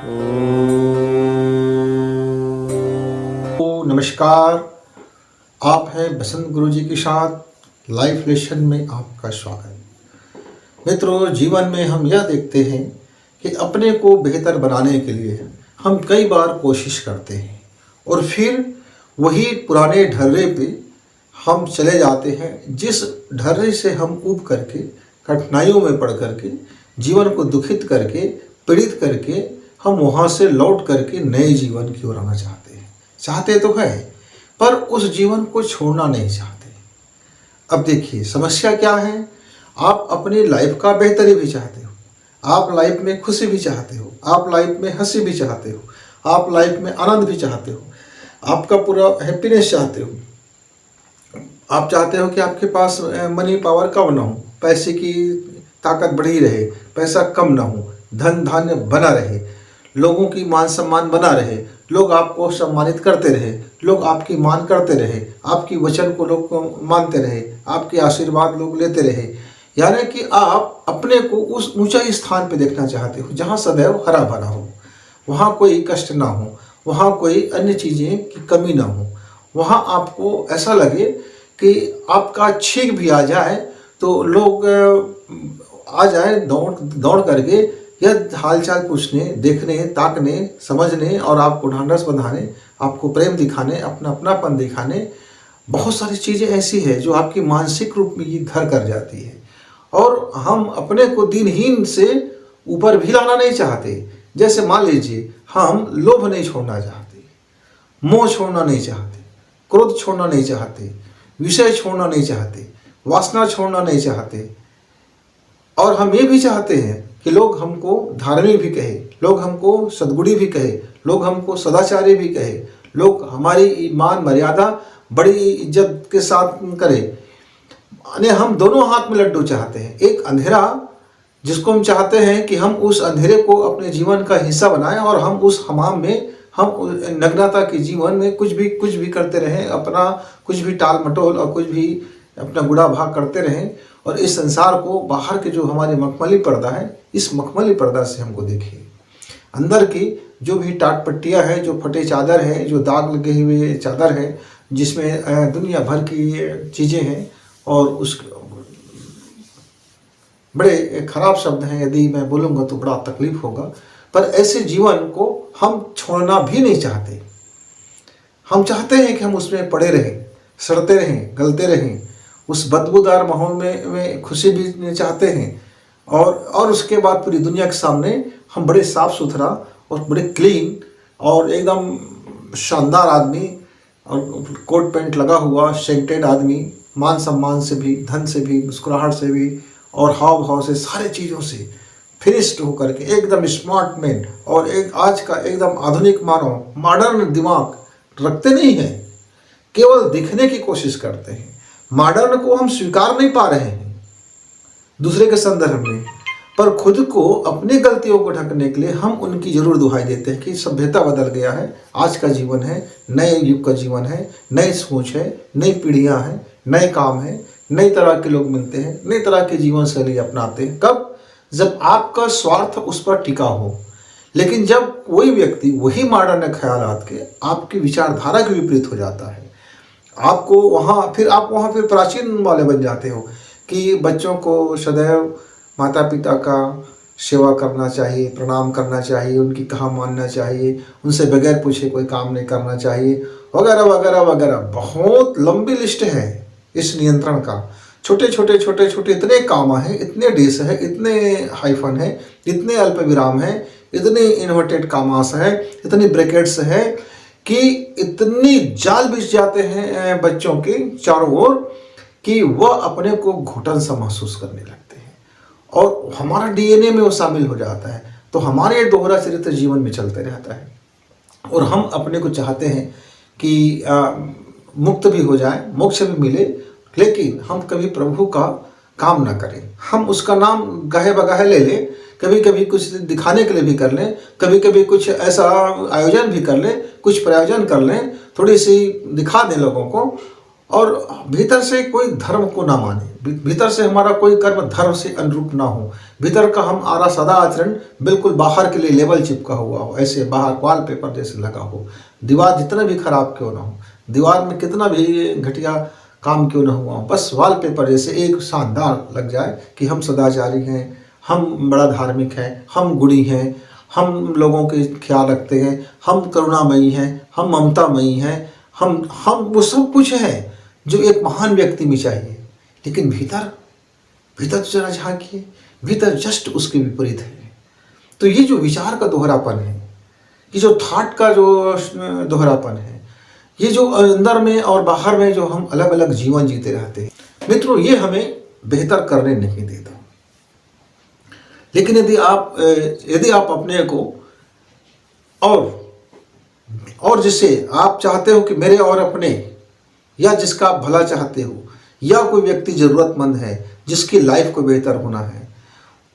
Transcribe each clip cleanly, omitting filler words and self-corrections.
तो नमस्कार। आप हैं बसंत गुरु जी के साथ लाइफ लेसन में आपका स्वागत। मित्रों, जीवन में हम यह देखते हैं कि अपने को बेहतर बनाने के लिए हम कई बार कोशिश करते हैं और फिर वही पुराने ढर्रे पे हम चले जाते हैं, जिस ढर्रे से हम ऊब करके कठिनाइयों में पड़ करके जीवन को दुखित करके पीड़ित करके हम वहाँ से लौट करके नए जीवन की ओर आना चाहते तो है, पर उस जीवन को छोड़ना नहीं चाहते। अब देखिए समस्या क्या है। आप अपनी लाइफ का बेहतरी भी चाहते हो, आप लाइफ में खुशी भी चाहते हो, आप लाइफ में हंसी भी चाहते हो, आप लाइफ में आनंद भी चाहते हो, आपका पूरा हैप्पीनेस चाहते हो। आप चाहते हो कि आपके पास मनी पावर कम ना हो, पैसे की ताकत बढ़ी रहे, पैसा कम ना हो, धन धान्य बना रहे, लोगों की मान सम्मान बना रहे, लोग आपको सम्मानित करते रहे, लोग आपकी मान करते रहे, आपकी वचन को लोग मानते रहे, आपके आशीर्वाद लोग लेते रहे। यानी कि आप अपने को उस ऊंचाई स्थान पे देखना चाहते हो जहाँ सदैव हरा भरा हो, वहाँ कोई कष्ट ना हो, वहाँ कोई अन्य चीज़ें की कमी ना हो, वहाँ आपको ऐसा लगे कि आपका छींक भी आ जाए तो लोग आ जाए दौड़ करके यह हालचाल पूछने, देखने, ताकने, समझने और आपको ढांढस बंधाने, आपको प्रेम दिखाने, अपना अपनापन दिखाने। बहुत सारी चीज़ें ऐसी है जो आपकी मानसिक रूप में ये घर कर जाती है और हम अपने को दिनहीन से ऊपर भी लाना नहीं चाहते। जैसे मान लीजिए हम लोभ नहीं छोड़ना चाहते, मोह छोड़ना नहीं चाहते, क्रोध छोड़ना नहीं चाहते, विषय छोड़ना नहीं चाहते, वासना छोड़ना नहीं चाहते, और हम ये भी चाहते हैं कि लोग हमको धार्मिक भी कहे, लोग हमको सद्गुणी भी कहे, लोग हमको सदाचारी भी कहे, लोग हमारी मान मर्यादा बड़ी इज्जत के साथ करे। यानी हम दोनों हाथ में लड्डू चाहते हैं। एक अंधेरा जिसको हम चाहते हैं कि हम उस अंधेरे को अपने जीवन का हिस्सा बनाएं और हम उस हमाम में, हम नग्नता के जीवन में कुछ भी करते रहें, अपना कुछ भी टाल मटोल और कुछ भी अपना गुड़ा भाग करते रहें और इस संसार को बाहर के जो हमारे मखमली पर्दा है, इस मखमली पर्दा से हमको देखिए। अंदर की जो भी टाट पट्टियाँ हैं, जो फटे चादर है, जो दाग लगे हुए चादर है, जिसमें दुनिया भर की चीज़ें हैं और उस बड़े खराब शब्द हैं, यदि मैं बोलूँगा तो बड़ा तकलीफ होगा, पर ऐसे जीवन को हम छोड़ना भी नहीं चाहते। हम चाहते हैं कि हम उसमें पड़े रहें, सड़ते रहें, गलते रहें, उस बदबूदार माहौल में खुशी भी चाहते हैं और उसके बाद पूरी दुनिया के सामने हम बड़े साफ़ सुथरा और बड़े क्लीन और एकदम शानदार आदमी और कोट पैंट लगा हुआ सेंटेड आदमी, मान सम्मान से भी, धन से भी, मुस्कुराहट से भी और हाव भाव से, सारे चीज़ों से फिनिश्ड होकर के एकदम स्मार्ट मैन और एक आज का एकदम आधुनिक मानव, मॉडर्न दिमाग रखते नहीं हैं, केवल दिखने की कोशिश करते हैं। मॉडर्न को हम स्वीकार नहीं पा रहे हैं दूसरे के संदर्भ में, पर खुद को अपनी गलतियों को ढकने के लिए हम उनकी जरूर दुहाई देते हैं कि सभ्यता बदल गया है, आज का जीवन है, नए युग का जीवन है, नई सोच है, नई पीढ़ियां हैं, नए काम हैं, नई तरह के लोग मिलते हैं, नई तरह की जीवन शैली अपनाते हैं। कब? जब आपका स्वार्थ उस पर टिका हो। लेकिन जब कोई व्यक्ति वही मॉडर्न ख्यालात के आपकी विचारधारा के विपरीत हो जाता है, आपको वहाँ फिर प्राचीन वाले बन जाते हो कि बच्चों को सदैव माता पिता का सेवा करना चाहिए, प्रणाम करना चाहिए, उनकी कहा मानना चाहिए, उनसे बगैर पूछे कोई काम नहीं करना चाहिए, वगैरह वगैरह वगैरह। बहुत लंबी लिस्ट है इस नियंत्रण का। छोटे छोटे इतने कामा हैं, इतने डेस हैं, इतने हाइफन हैं, इतने अल्प विराम हैं, इतने इन्वर्टेड कामास हैं, इतनी ब्रैकेट्स हैं कि इतनी जाल बिछ जाते हैं बच्चों के चारों ओर कि वह अपने को घुटन सा महसूस करने लगते हैं और हमारा डीएनए में वो शामिल हो जाता है। तो हमारे दोहरा चरित्र जीवन में चलते रहता है और हम अपने को चाहते हैं कि मुक्त भी हो जाए, मोक्ष भी मिले, लेकिन हम कभी प्रभु का काम ना करें। हम उसका नाम गाहे बगाहे ले लें, कभी कभी कुछ दिखाने के लिए भी कर लें, कभी कभी कुछ ऐसा आयोजन भी कर लें, कुछ प्रायोजन कर लें, थोड़ी सी दिखा दें लोगों को, और भीतर से कोई धर्म को ना माने, भीतर से हमारा कोई कर्म धर्म से अनुरूप ना हो, भीतर का हम आरा सदा आचरण बिल्कुल बाहर के लिए लेबल चिपका हुआ हो, ऐसे बाहर वॉलपेपर जैसे लगा हो। दीवार जितना भी खराब क्यों ना हो, दीवार में कितना भी घटिया काम क्यों ना हुआ हो, बस वॉलपेपर जैसे एक शानदार लग जाए कि हम सदाचारी हैं, हम बड़ा धार्मिक हैं, हम गुणी हैं, हम लोगों के ख्याल रखते हैं, हम करुणामयी हैं, हम ममतामयी हैं, हम वो सब कुछ है जो एक महान व्यक्ति में चाहिए। लेकिन भीतर भीतर जरा झांकिए, भीतर जस्ट उसके विपरीत है। तो ये जो विचार का दोहरापन है, ये जो थॉट का जो दोहरापन है, ये जो अंदर में और बाहर में जो हम अलग अलग जीवन जीते रहते हैं मित्रों, ये हमें बेहतर करने नहीं देता। लेकिन यदि आप अपने को और जिसे आप चाहते हो कि मेरे और अपने, या जिसका आप भला चाहते हो, या कोई व्यक्ति ज़रूरतमंद है जिसकी लाइफ को बेहतर होना है,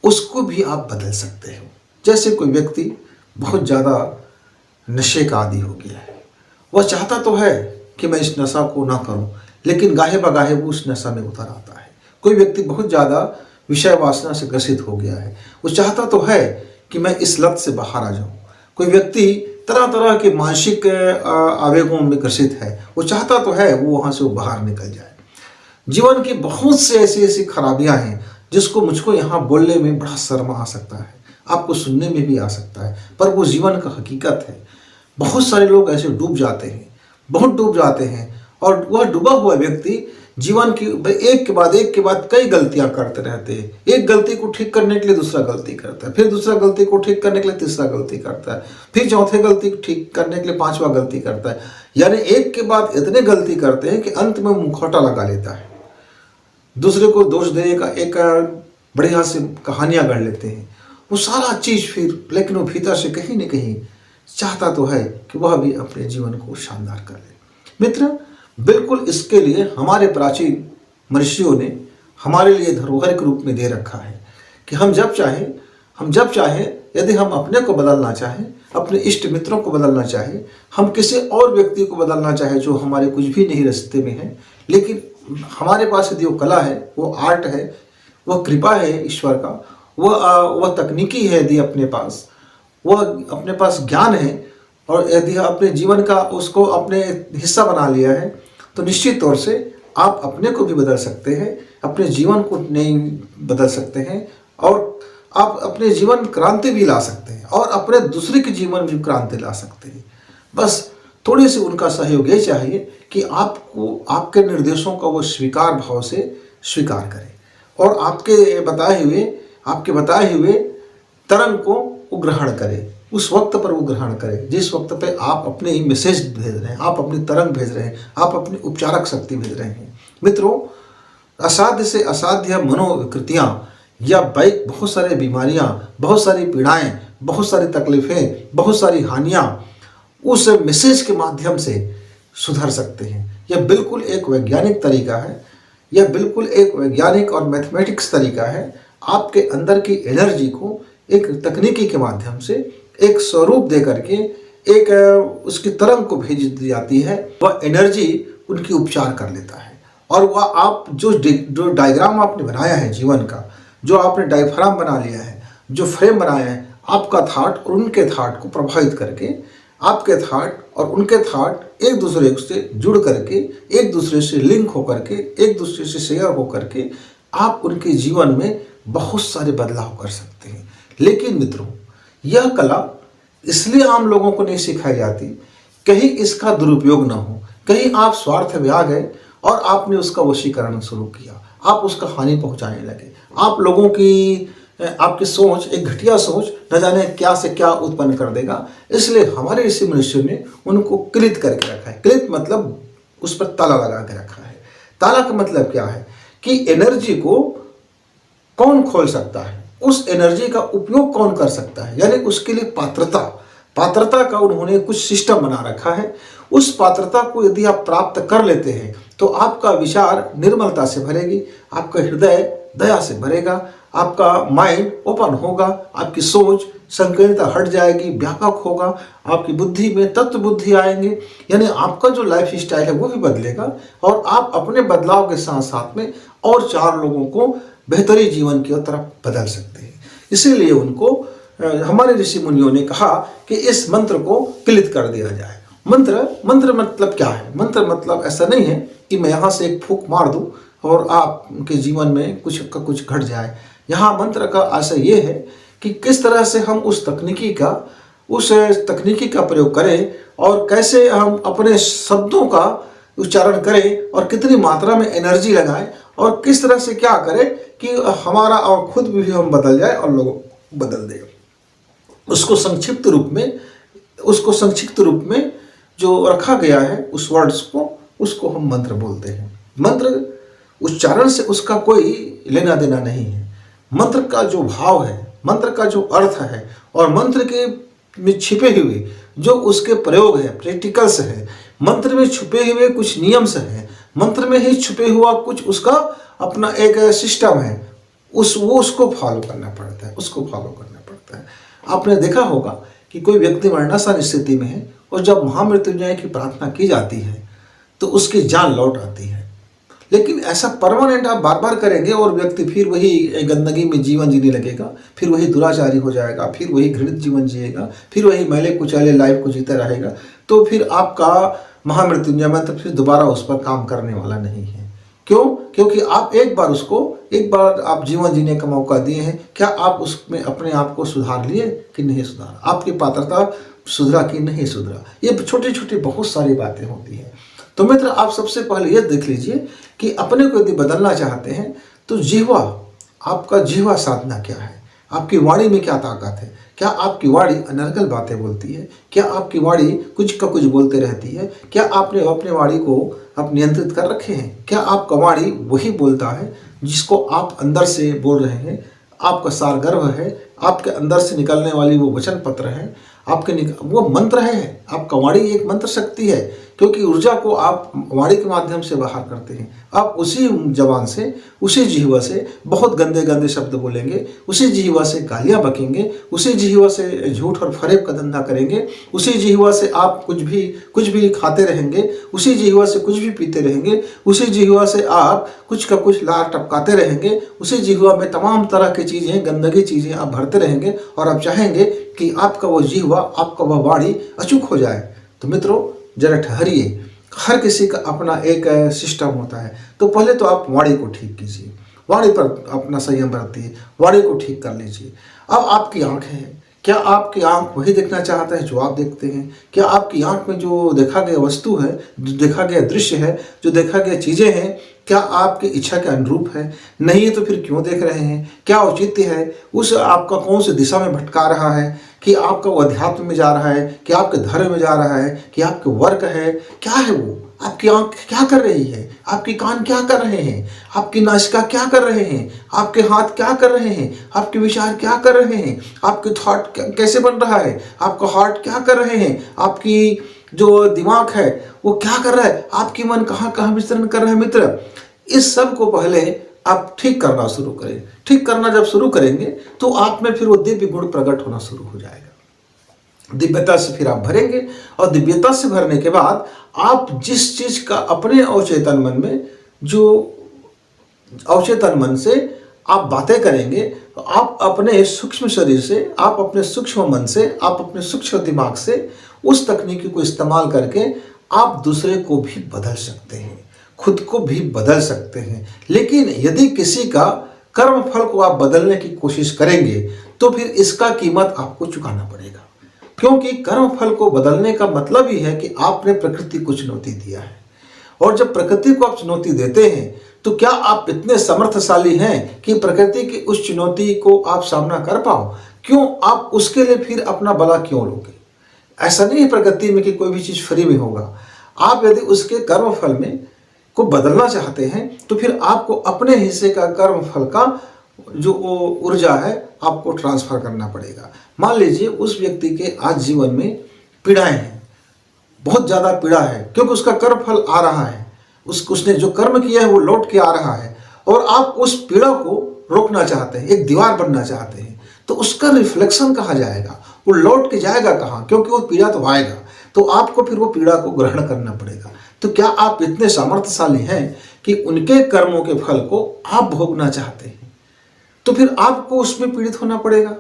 उसको भी आप बदल सकते हो। जैसे कोई व्यक्ति बहुत ज़्यादा नशे का आदी हो गया है, वह चाहता तो है कि मैं इस नशा को ना करूं, लेकिन गाहे बगाहे वो उस नशा में उतर आता है। कोई व्यक्ति बहुत ज़्यादा विषय वासना से ग्रसित हो गया है, वो चाहता तो है कि मैं इस लत से बाहर आ जाऊं। कोई व्यक्ति तरह तरह के मानसिक आवेगों में ग्रसित है, वो चाहता तो है वो वहाँ से वो बाहर निकल जाए। जीवन की बहुत से ऐसी खराबियाँ हैं जिसको मुझको यहाँ बोलने में बड़ा शर्म आ सकता है, आपको सुनने में भी आ सकता है, पर वो जीवन का हकीकत है। बहुत सारे लोग ऐसे डूब जाते हैं, बहुत डूब जाते हैं, और वह डूबा हुआ व्यक्ति जीवन की एक के बाद कई गलतियां करते रहते हैं। एक गलती को ठीक करने के लिए दूसरा गलती करता है, फिर दूसरा गलती को ठीक करने के लिए तीसरा गलती करता है, फिर चौथे गलती को ठीक करने के लिए पांचवा गलती करता है। यानी एक के बाद इतने गलती करते हैं कि अंत में मुखौटा लगा लेता है, दूसरे को दोष देने का एक बढ़िया से कहानियां गढ़ लेते हैं। वो सारा चीज़ फिर, लेकिन वो भीतर से कहीं न कहीं चाहता तो है कि वह भी अपने जीवन को शानदार कर ले। मित्र, बिल्कुल इसके लिए हमारे प्राचीन मनीषियों ने हमारे लिए धरोहर के रूप में दे रखा है कि हम जब चाहें यदि हम अपने को बदलना चाहें, अपने इष्ट मित्रों को बदलना चाहें, हम किसी और व्यक्ति को बदलना चाहें जो हमारे कुछ भी नहीं रास्ते में है, लेकिन हमारे पास यदि वो कला है, वो आर्ट है, वह कृपा है ईश्वर का, वह तकनीकी है, यदि अपने पास ज्ञान है, और यदि अपने जीवन का उसको अपने हिस्सा बना लिया है, तो निश्चित तौर से आप अपने को भी बदल सकते हैं, अपने जीवन को नहीं बदल सकते हैं, और आप अपने जीवन क्रांति भी ला सकते हैं, और अपने दूसरे के जीवन में क्रांति ला सकते हैं। बस थोड़ी सी उनका सहयोग ये चाहिए कि आपको आपके निर्देशों का वो स्वीकार भाव से स्वीकार करें, और आपके बताए हुए तरंग को वो ग्रहण करें, उस वक्त पर वो ग्रहण करें जिस वक्त पे आप अपने मैसेज भेज रहे हैं, आप अपनी तरंग भेज रहे हैं, आप अपनी उपचारक शक्ति भेज रहे हैं। मित्रों, असाध्य से असाध्य मनोविकृतियाँ या बहुत सारी बीमारियाँ, बहुत सारी पीड़ाएं, बहुत सारी तकलीफ़ें, बहुत सारी हानियाँ उस मैसेज के माध्यम से सुधर सकते हैं। यह बिल्कुल एक वैज्ञानिक तरीका है, यह बिल्कुल एक वैज्ञानिक और मैथमेटिक्स तरीका है। आपके अंदर की एनर्जी को एक तकनीकी के माध्यम से एक स्वरूप दे करके एक उसकी तरंग को भेज दी जाती है, वह एनर्जी उनकी उपचार कर लेता है। और वह आप जो डायग्राम आपने बनाया है जीवन का, जो आपने डायफ्राम बना लिया है, जो फ्रेम बनाया है, आपका थॉट और उनके थॉट को प्रभावित करके, आपके थॉट और उनके थॉट एक दूसरे से जुड़ करके, एक दूसरे से लिंक होकर के, एक दूसरे से शेयर होकर के आप उनके जीवन में बहुत सारे बदलाव कर सकते हैं। लेकिन मित्रों, यह कला इसलिए आम लोगों को नहीं सिखाई जाती, कहीं इसका दुरुपयोग ना हो, कहीं आप स्वार्थ में आ गए और आपने उसका वशीकरण शुरू किया, आप उसका हानि पहुंचाने लगे, आप लोगों की आपकी सोच, एक घटिया सोच न जाने क्या से क्या उत्पन्न कर देगा। इसलिए हमारे ऋषि मनुष्यों ने उनको क्लित करके रखा है। क्लित मतलब उस पर ताला लगा के रखा है। ताला का मतलब क्या है कि एनर्जी को कौन खोल सकता है, उस एनर्जी का उपयोग कौन कर सकता है, यानी उसके लिए पात्रता का उन्होंने कुछ सिस्टम बना रखा है। उस पात्रता को यदि आप प्राप्त कर लेते हैं तो आपका विचार निर्मलता से भरेगी, आपका हृदय दया से भरेगा, आपका माइंड ओपन होगा, आपकी सोच संकीर्णता हट जाएगी, व्यापक होगा, आपकी बुद्धि में तत्व बुद्धि आएंगे, यानी आपका जो लाइफ स्टाइल है वो भी बदलेगा और आप अपने बदलाव के साथ साथ में और 4 लोगों को बेहतरी जीवन की तरफ बदल सकते हैं। इसीलिए उनको हमारे ऋषि मुनियों ने कहा कि इस मंत्र को क्लित कर दिया जाए। मंत्र मतलब क्या है? मंत्र मतलब ऐसा नहीं है कि मैं यहाँ से एक फूंक मार दूँ और आपके जीवन में कुछ का कुछ घट जाए। यहाँ मंत्र का आशय ये है कि किस तरह से हम उस तकनीकी का प्रयोग करें और कैसे हम अपने शब्दों का उच्चारण करें और कितनी मात्रा में एनर्जी लगाएं और किस तरह से क्या करें कि हमारा और खुद भी हम बदल जाए और लोगों को बदल दें। उसको संक्षिप्त रूप में जो रखा गया है उस वर्ड्स को, उसको हम मंत्र बोलते हैं। मंत्र उच्चारण से उसका कोई लेना देना नहीं है। मंत्र का जो भाव है, मंत्र का जो अर्थ है और मंत्र के में छिपे हुए जो उसके प्रयोग है, प्रैक्टिकल्स है, मंत्र में छुपे हुए कुछ नियम्स हैं, मंत्र में ही छुपे हुआ कुछ उसका अपना एक सिस्टम है, उसको फॉलो करना पड़ता है। आपने देखा होगा कि कोई व्यक्ति मरणासन स्थिति में है और जब महामृत्युंजय की प्रार्थना की जाती है तो उसकी जान लौट आती है। लेकिन ऐसा परमानेंट आप बार बार करेंगे और व्यक्ति फिर वही गंदगी में जीवन जीने लगेगा, फिर वही दुराचारी हो जाएगा, फिर वही घृणित जीवन जिएगा, फिर वही मैले कुचैले लाइफ को जीता रहेगा, तो फिर आपका महामृत्युंजय मंत्र फिर दोबारा उस पर काम करने वाला नहीं है। क्यों? क्योंकि आप एक बार आप जीवन जीने का मौका दिए हैं, क्या आप उसमें अपने आप को सुधार लिए कि नहीं सुधारा? आपकी पात्रता सुधरा कि नहीं सुधरा? ये छोटी छोटी बहुत सारी बातें होती हैं। तो मित्र, आप सबसे पहले ये देख लीजिए कि अपने को यदि बदलना चाहते हैं तो आपका जीवा साधना क्या है? आपकी वाणी में क्या ताकत है? क्या आपकी वाणी अनर्गल बातें बोलती है? क्या आपकी वाणी कुछ का कुछ बोलते रहती है? क्या आपने अपने वाणी को आप नियंत्रित कर रखे हैं? क्या आपका वाणी वही बोलता है जिसको आप अंदर से बोल रहे हैं? आपका सार गर्भ है, आपके अंदर से निकलने वाली वो वचन पत्र है, वो मंत्र है। आपका वाणी एक मंत्र शक्ति है, क्योंकि ऊर्जा को आप वाणी के माध्यम से बाहर करते हैं। आप उसी जबान से, उसी जिह्वा से बहुत गंदे गंदे शब्द बोलेंगे, उसी जिह्वा से गालियाँ बकेंगे, उसी जिह्वा से झूठ और फरेब का धंधा करेंगे, उसी जिह्वा से आप कुछ भी खाते रहेंगे, उसी जिह्वा से कुछ भी पीते रहेंगे, उसी जिह्वा से आप कुछ का कुछ लार टपकाते रहेंगे, उसी जिह्वा में तमाम तरह की चीज़ें, गंदगी चीज़ें आप भरते रहेंगे और आप चाहेंगे कि आपका वो जिह्वा, आपका वह वाणी अचूक हो जाए। तो मित्रों, जरा ठहरिए। हर किसी का अपना एक सिस्टम होता है। तो पहले तो आप वाणी को ठीक कीजिए, वाणी पर अपना संयम बरतिए, वाणी को ठीक कर लीजिए। अब आपकी आंखें हैं, क्या आपकी आंख वही देखना चाहता है जो आप देखते हैं? क्या आपकी आंख में जो देखा गया वस्तु है, जो देखा गया दृश्य है, जो देखा गया चीज़ें हैं, क्या आपकी इच्छा के अनुरूप है? नहीं है तो फिर क्यों देख रहे हैं? क्या औचित्य है? उस आपका कौन सी दिशा में भटका रहा है? कि आपका वो अध्यात्म में जा रहा है, कि आपके धर्म में जा रहा है, कि आपके वर्क है? क्या है वो? आपकी आंख क्या कर रही है? आपके कान क्या कर रहे हैं? आपकी नासिका क्या कर रहे हैं? आपके हाथ क्या कर रहे हैं? आपके विचार क्या कर रहे हैं? आपके थॉट कैसे बन रहा है? आपका हार्ट क्या कर रहे हैं? आपकी जो दिमाग है वो क्या कर रहा है? आपकी मन कहाँ कहाँ विचरण कर रहा है? मित्र, इस सब को पहले आप ठीक करना शुरू करें। ठीक करना जब शुरू करेंगे तो आप में फिर वो दिव्य गुण प्रकट होना शुरू हो जाएगा। दिव्यता से फिर आप भरेंगे और दिव्यता से भरने के बाद आप जिस चीज का अपने अवचेतन मन में, जो अवचेतन मन से आप बातें करेंगे, तो आप अपने सूक्ष्म शरीर से, आप अपने सूक्ष्म मन से, आप अपने सूक्ष्म दिमाग से उस तकनीकी को इस्तेमाल करके आप दूसरे को भी बदल सकते हैं, खुद को भी बदल सकते हैं। लेकिन यदि किसी का कर्म फल को आप बदलने की कोशिश करेंगे तो फिर इसका कीमत आपको चुकाना पड़ेगा, क्योंकि कर्म फल को बदलने का मतलब ही है कि आपने प्रकृति को चुनौती दिया है। और जब प्रकृति को आप चुनौती देते हैं तो क्या आप इतने समर्थशाली हैं कि प्रकृति की उस चुनौती को आप सामना कर पाओ? क्यों आप उसके लिए फिर अपना बला क्यों लोगे? ऐसा नहीं है प्रकृति में कि कोई भी चीज फ्री में होगा। आप यदि उसके कर्म फल में को बदलना चाहते हैं तो फिर आपको अपने हिस्से का कर्म फल का जो ऊर्जा है आपको ट्रांसफर करना पड़ेगा। मान लीजिए उस व्यक्ति के आज जीवन में पीड़ाएं हैं, बहुत ज़्यादा पीड़ा है, क्योंकि उसका कर्म फल आ रहा है, उसने जो कर्म किया है वो लौट के आ रहा है, और आप उस पीड़ा को रोकना चाहते हैं, एक दीवार बनना चाहते हैं, तो उसका रिफ्लेक्शन कहाँ जाएगा, वो लौट के जाएगा कहाँ, क्योंकि वो पीड़ा तो आएगा, तो आपको फिर वो पीड़ा को ग्रहण करना पड़ेगा। तो क्या आप इतने सामर्थ्यशाली हैं कि उनके कर्मों के फल को आप भोगना चाहते हैं? तो फिर आपको उसमें पीड़ित होना पड़ेगा,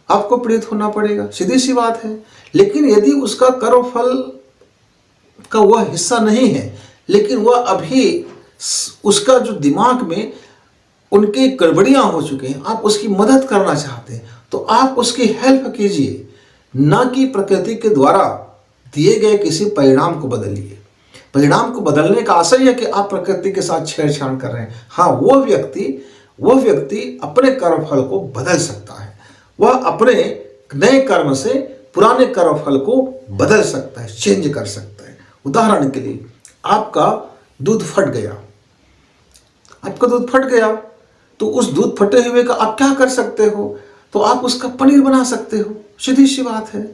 आपको पीड़ित होना पड़ेगा, सीधी सी बात है। लेकिन यदि उसका कर्म फल का वह हिस्सा नहीं है, लेकिन वह अभी उसका जो दिमाग में उनके गड़बड़ियां हो चुके हैं, आप उसकी मदद करना चाहते हैं, तो आप उसकी हेल्प कीजिए, ना कि प्रकृति के द्वारा दिए गए किसी परिणाम को बदलिए। परिणाम को बदलने का आशय है कि आप प्रकृति के साथ छेड़छाड़ कर रहे हैं। हाँ, वो व्यक्ति अपने कर्म फल को बदल सकता है, वह अपने नए कर्म से पुराने कर्म फल को बदल सकता है, चेंज कर सकता है। उदाहरण के लिए, आपका दूध फट गया, तो उस दूध फटे हुए का आप क्या कर सकते हो? तो आप उसका पनीर बना सकते हो, सीधी सी बात है।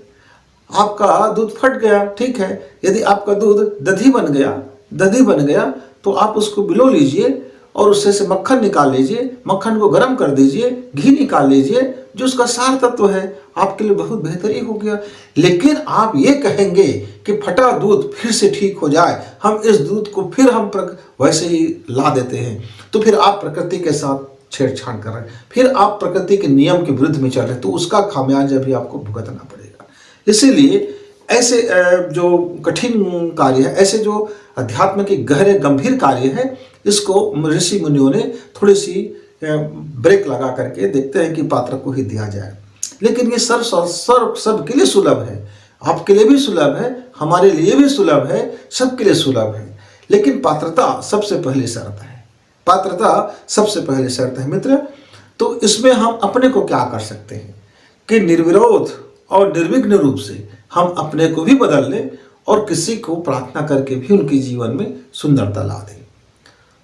आपका दूध फट गया, ठीक है, यदि आपका दूध दधी बन गया तो आप उसको बिलो लीजिए और उससे से मक्खन निकाल लीजिए, मक्खन को गर्म कर दीजिए, घी निकाल लीजिए, जो उसका सार तत्व है, आपके लिए बहुत बेहतरीन हो गया। लेकिन आप ये कहेंगे कि फटा दूध फिर से ठीक हो जाए, हम इस दूध को फिर हम वैसे ही ला देते हैं, तो फिर आप प्रकृति के साथ छेड़छाड़ कर रहे हैं, फिर आप प्रकृति के नियम के विरुद्ध में चल रहे हैं, तो उसका खामियाजा भी आपको भुगतना पड़ेगा। इसीलिए ऐसे जो कठिन कार्य है, ऐसे जो अध्यात्म के गहरे गंभीर कार्य है, इसको ऋषि मुनियों ने थोड़ी सी ब्रेक लगा करके देखते हैं कि पात्र को ही दिया जाए। लेकिन ये सबके लिए सुलभ है, आपके लिए भी सुलभ है, हमारे लिए भी सुलभ है, सबके लिए सुलभ है। लेकिन पात्रता सबसे पहली शर्त है मित्र। तो इसमें हम अपने को क्या कर सकते हैं कि निर्विरोध और निर्विघ्न रूप से हम अपने को भी बदल लें और किसी को प्रार्थना करके भी उनके जीवन में सुंदरता ला दें।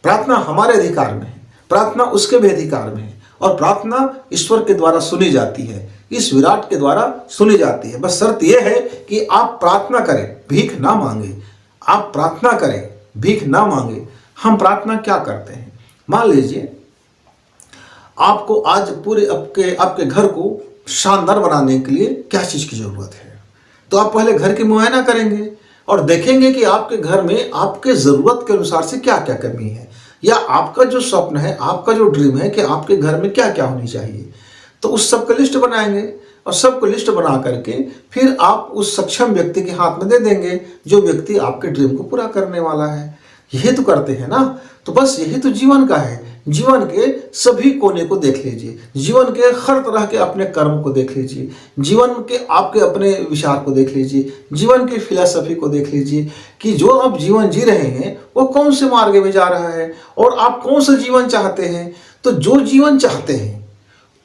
प्रार्थना हमारे अधिकार में है, प्रार्थना उसके भी अधिकार में है, और प्रार्थना ईश्वर के द्वारा सुनी जाती है, इस विराट के द्वारा सुनी जाती है। बस शर्त यह है कि आप प्रार्थना करें, भीख ना मांगे। आप प्रार्थना करें, भीख ना मांगे। हम प्रार्थना क्या करते हैं? मान लीजिए आपको आज पूरे आपके घर को शानदार बनाने के लिए क्या चीज की जरूरत है, तो आप पहले घर की मुआयना करेंगे और देखेंगे कि आपके घर में आपके जरूरत के अनुसार से क्या क्या कमी है, या आपका जो स्वप्न है, आपका जो ड्रीम है कि आपके घर में क्या क्या होनी चाहिए। तो उस सब का लिस्ट बनाएंगे और सबको लिस्ट बना करके फिर आप उस सक्षम व्यक्ति के हाथ में दे देंगे, जो व्यक्ति आपके ड्रीम को पूरा करने वाला है। यही तो करते हैं ना। तो बस यही तो जीवन का है। जीवन के सभी कोने को देख लीजिए, जीवन के हर तरह के अपने कर्म को देख लीजिए, जीवन के आपके अपने विचार को देख लीजिए, जीवन की फिलॉसफी को देख लीजिए कि जो आप जीवन जी रहे हैं वो कौन से मार्ग में जा रहा है और आप कौन सा जीवन चाहते हैं। तो जो जीवन चाहते हैं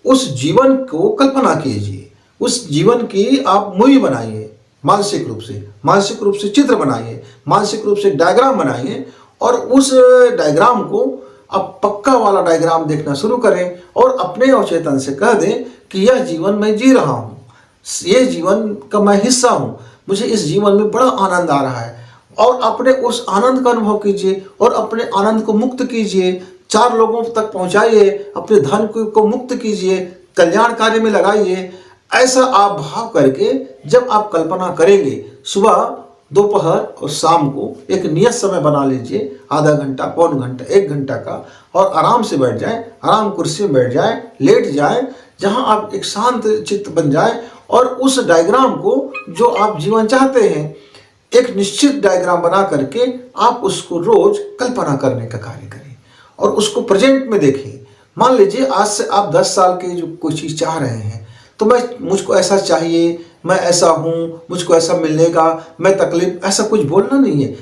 उस जीवन को कल्पना कीजिए, उस जीवन की आप मूवी बनाइए, मानसिक रूप से चित्र बनाइए, मानसिक रूप से डायग्राम बनाइए, और उस डायग्राम को आप पक्का वाला डायग्राम देखना शुरू करें और अपने अवचेतन से कह दें कि यह जीवन मैं जी रहा हूँ, ये जीवन का मैं हिस्सा हूँ, मुझे इस जीवन में बड़ा आनंद आ रहा है। और अपने उस आनंद का अनुभव कीजिए और अपने आनंद को मुक्त कीजिए, 4 लोगों तक पहुँचाइए, अपने धन को मुक्त कीजिए, कल्याण कार्य में लगाइए। ऐसा आप भाव करके जब आप कल्पना करेंगे, सुबह, दोपहर और शाम को एक नियत समय बना लीजिए, आधा घंटा, पौन घंटा, 1 घंटा का, और आराम से बैठ जाएं, आराम कुर्सी में बैठ जाएं, लेट जाएं, जहां आप एक शांत चित्त बन जाएं, और उस डायग्राम को जो आप जीवन चाहते हैं, एक निश्चित डायग्राम बना करके आप उसको रोज कल्पना करने का कार्य करें और उसको प्रेजेंट में देखें। मान लीजिए आज से आप 10 साल की जो कोई चीज़ चाह रहे हैं, तो मुझको ऐसा चाहिए, मैं ऐसा हूँ, मुझको ऐसा मिलेगा, मैं तकलीफ, ऐसा कुछ बोलना नहीं है,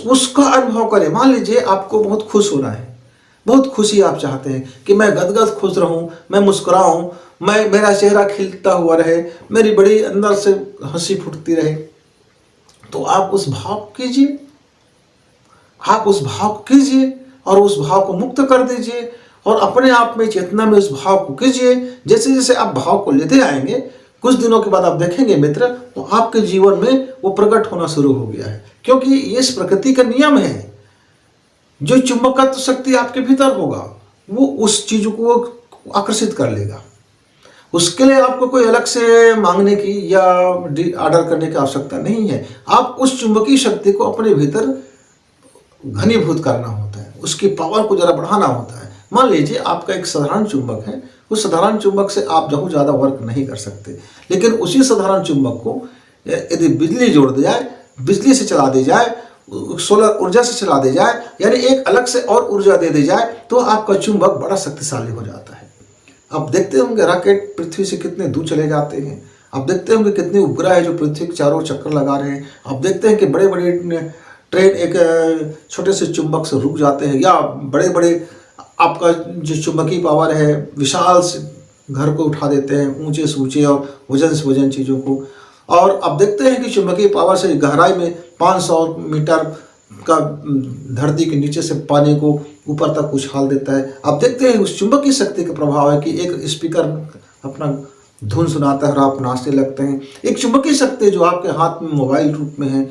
उसका अनुभव करें। मान लीजिए आपको बहुत खुश होना है, बहुत खुशी आप चाहते हैं कि मैं गदगद खुश रहूँ, मैं मुस्कुराऊँ, मेरा चेहरा खिलता हुआ रहे, मेरी बड़ी अंदर से हंसी फूटती रहे। तो आप उस भाव कीजिए, और उस भाव को मुक्त कर दीजिए और अपने आप में चेतना में उस भाव को कीजिए। जैसे जैसे आप भाव को लेते आएंगे, कुछ दिनों के बाद आप देखेंगे मित्र, तो आपके जीवन में वो प्रकट होना शुरू हो गया है, क्योंकि ये इस प्रकृति का नियम है। जो चुंबकत्व शक्ति आपके भीतर होगा, वो उस चीज को आकर्षित कर लेगा। उसके लिए आपको कोई अलग से मांगने की या ऑर्डर करने की आवश्यकता नहीं है। आप उस चुंबकीय शक्ति को अपने भीतर घनीभूत करना होता है, उसकी पावर को जरा बढ़ाना होता है। मान लीजिए आपका एक साधारण चुंबक है, उस साधारण चुंबक से आप बहुत ज़्यादा वर्क नहीं कर सकते, लेकिन उसी साधारण चुंबक को यदि बिजली जोड़ दी जाए, बिजली से चला दी जाए, सोलर ऊर्जा से चला दी जाए, यानी एक अलग से और ऊर्जा दे दी जाए, तो आपका चुंबक बड़ा शक्तिशाली हो जाता है। आप देखते होंगे रॉकेट पृथ्वी से कितने दूर चले जाते हैं। आप देखते होंगे कितने उपग्रह है जो पृथ्वी के चारों चक्कर लगा रहे हैं। आप देखते हैं कि बड़े बड़े ट्रेन एक छोटे से चुंबक से रुक जाते हैं, या बड़े बड़े आपका जो चुंबकीय पावर है विशाल से घर को उठा देते हैं, ऊंचे से ऊंचे और वजन से वजन चीज़ों को। और आप देखते हैं कि चुंबकीय पावर से गहराई में 500 मीटर का धरती के नीचे से पानी को ऊपर तक उछाल देता है। आप देखते हैं उस चुंबकीय शक्ति का प्रभाव है कि एक स्पीकर अपना धुन सुनाता है और आप नाचने लगते हैं। एक चुंबकीय शक्ति जो आपके हाथ में मोबाइल रूप में है,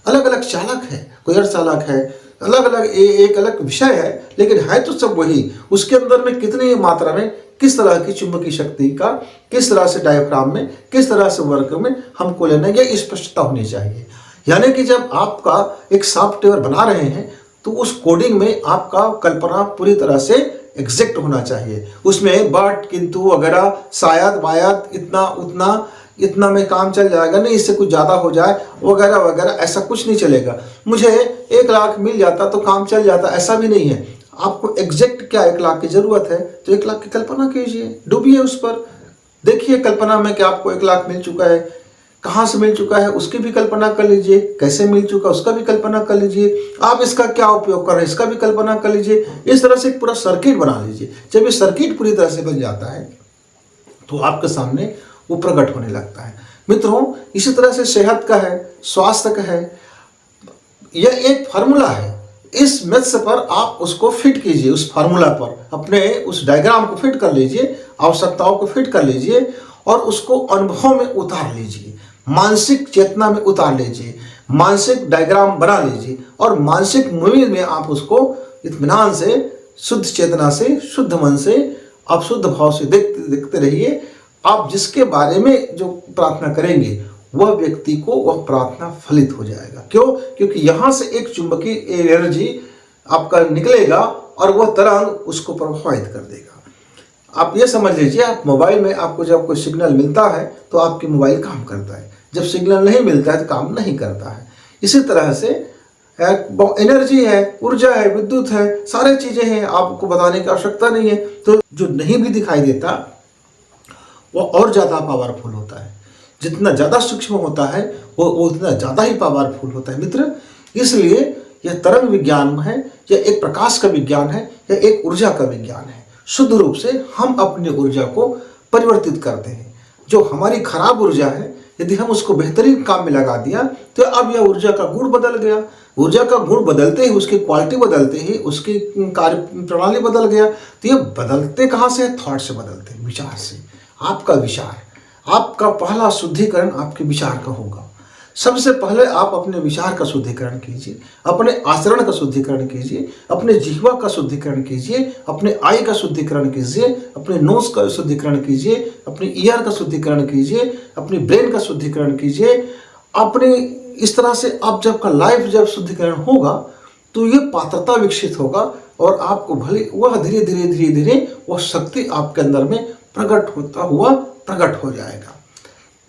अलग अलग चालक है, कोई और चालक है, अलग अलग एक अलग विषय है, लेकिन है तो सब वही। उसके अंदर में कितनी मात्रा में किस तरह की चुंबकीय शक्ति का, किस तरह से डायफ्राम में, किस तरह से वर्क में हमको लेना, यह स्पष्टता होनी चाहिए। यानी कि जब आपका एक सॉफ्टवेयर बना रहे हैं तो उस कोडिंग में आपका कल्पना पूरी तरह से एग्जैक्ट होना चाहिए। उसमें बट, किंतु वगैरह, शायद वायद, इतना उतना, इतना में काम चल जाएगा, नहीं इससे कुछ ज़्यादा हो जाए वगैरह वगैरह, ऐसा कुछ नहीं चलेगा। मुझे 1 लाख मिल जाता तो काम चल जाता, ऐसा भी नहीं है। आपको एग्जैक्ट क्या 1 लाख की ज़रूरत है तो 1 लाख की कल्पना कीजिए, डूबिए उस पर, देखिए कल्पना में कि आपको 1 लाख मिल चुका है, कहाँ से मिल चुका है उसकी भी कल्पना कर लीजिए, कैसे मिल चुका उसका भी कल्पना कर लीजिए, आप इसका क्या उपयोग कर रहे हैं इसका भी कल्पना कर लीजिए। इस तरह से एक पूरा सर्किट बना लीजिए। जब ये सर्किट पूरी तरह से बन जाता है तो आपके सामने वो प्रकट होने लगता है। मित्रों, इसी तरह से सेहत का है, स्वास्थ्य का है, यह एक फार्मूला है। इस मैथ्स पर आप उसको फिट कीजिए, उस फार्मूला पर अपने उस डायग्राम को फिट कर लीजिए, आवश्यकताओं को फिट कर लीजिए और उसको अनुभव में उतार लीजिए, मानसिक चेतना में उतार लीजिए, मानसिक डायग्राम बना लीजिए और मानसिक मूवी में आप उसको इत्मीनान से, शुद्ध चेतना से, शुद्ध मन से, आप शुद्ध भाव से देखते रहिए। आप जिसके बारे में जो प्रार्थना करेंगे वह व्यक्ति को वह प्रार्थना फलित हो जाएगा। क्यों? क्योंकि यहाँ से एक चुंबकीय एनर्जी आपका निकलेगा और वह तरंग उसको प्रभावित कर देगा। आप ये समझ लीजिए, आप मोबाइल में आपको जब कोई सिग्नल मिलता है तो आपकी मोबाइल काम करता है, जब सिग्नल नहीं मिलता है तो काम नहीं करता है। इसी तरह से एनर्जी है, ऊर्जा है, विद्युत है, सारी चीज़ें हैं, आपको बताने की आवश्यकता नहीं है। तो जो नहीं भी दिखाई देता वो और ज़्यादा पावरफुल होता है। जितना ज़्यादा सूक्ष्म होता है वो उतना ज़्यादा ही पावरफुल होता है मित्र। इसलिए यह तरंग विज्ञान है, यह एक प्रकाश का विज्ञान है, यह एक ऊर्जा का विज्ञान है। शुद्ध रूप से हम अपनी ऊर्जा को परिवर्तित करते हैं। जो हमारी खराब ऊर्जा है यदि हम उसको बेहतरीन काम में लगा दिया तो अब यह ऊर्जा का गुण बदल गया। ऊर्जा का गुण बदलते ही, उसकी क्वालिटी बदलते ही, उसकी कार्य प्रणाली बदल गया। तो ये बदलते कहाँ से? थॉट से बदलते हैं, विचार से। आपका विचार, आपका पहला शुद्धिकरण आपके विचार का होगा। सबसे पहले आप अपने विचार का शुद्धिकरण कीजिए, अपने आचरण का शुद्धिकरण कीजिए, अपने जिह्वा का शुद्धिकरण कीजिए, अपने आई का शुद्धिकरण कीजिए, अपने नोज का शुद्धिकरण कीजिए, अपने ईयर का शुद्धिकरण कीजिए, अपने ब्रेन का शुद्धिकरण कीजिए। अपने इस तरह से आप जब का लाइफ जब शुद्धिकरण होगा तो ये पात्रता विकसित होगा और आपको भले वह धीरे धीरे धीरे धीरे वह शक्ति आपके अंदर में प्रकट होता हुआ प्रकट हो जाएगा।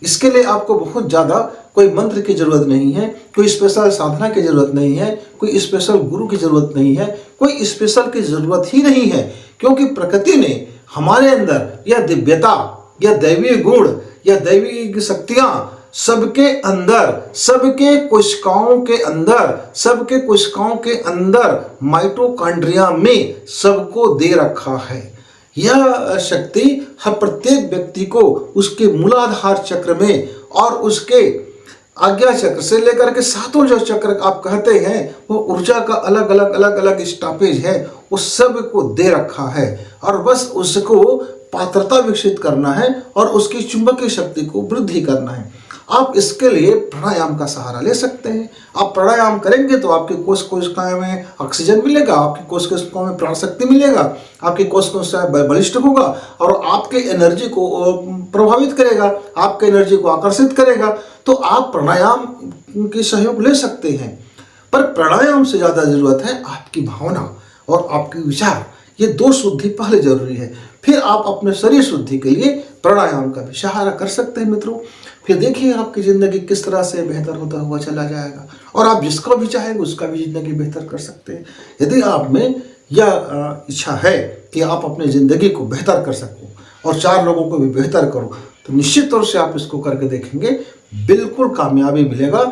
इसके लिए आपको बहुत ज़्यादा कोई मंत्र की जरूरत नहीं है, कोई स्पेशल साधना की जरूरत नहीं है, कोई स्पेशल गुरु की जरूरत नहीं है, कोई स्पेशल की जरूरत ही नहीं है। क्योंकि प्रकृति ने हमारे अंदर यह दिव्यता, यह दैवीय गुण, यह दैवीय शक्तियाँ सबके अंदर, सबके कोशिकाओं के अंदर, सबके कोशिकाओं के अंदर माइटोकॉन्ड्रिया में सबको दे रखा है। यह शक्ति हर प्रत्येक व्यक्ति को उसके मूलाधार चक्र में और उसके आज्ञा चक्र से लेकर के सातों जो चक्र आप कहते हैं वो ऊर्जा का अलग अलग अलग अलग स्टॉपेज है, उस सब को दे रखा है। और बस उसको पात्रता विकसित करना है और उसकी चुंबकीय शक्ति को वृद्धि करना है। आप इसके लिए प्राणायाम का सहारा ले सकते हैं। आप प्राणायाम करेंगे तो आपके कोशिकाओं में ऑक्सीजन मिलेगा, आपकी कोशिकाओं में प्राण शक्ति मिलेगा, आपकी कोशिकाएं बलिष्ठ होगा और आपके एनर्जी को प्रभावित करेगा, आपके एनर्जी को आकर्षित करेगा। तो आप प्राणायाम के सहयोग ले सकते हैं, पर प्राणायाम से ज़्यादा ज़रूरत है आपकी भावना और आपके विचार। ये दो शुद्धि पहले जरूरी है, फिर आप अपने शरीर शुद्धि के लिए प्राणायाम का भी सहारा कर सकते हैं मित्रों। फिर देखिए आपकी ज़िंदगी किस तरह से बेहतर होता हुआ चला जाएगा और आप जिसका भी चाहेंगे उसका भी ज़िंदगी बेहतर कर सकते हैं। यदि आप में यह इच्छा है कि आप अपनी ज़िंदगी को बेहतर कर सको और 4 लोगों को भी बेहतर करो, तो निश्चित तौर से आप इसको करके देखेंगे, बिल्कुल कामयाबी मिलेगा।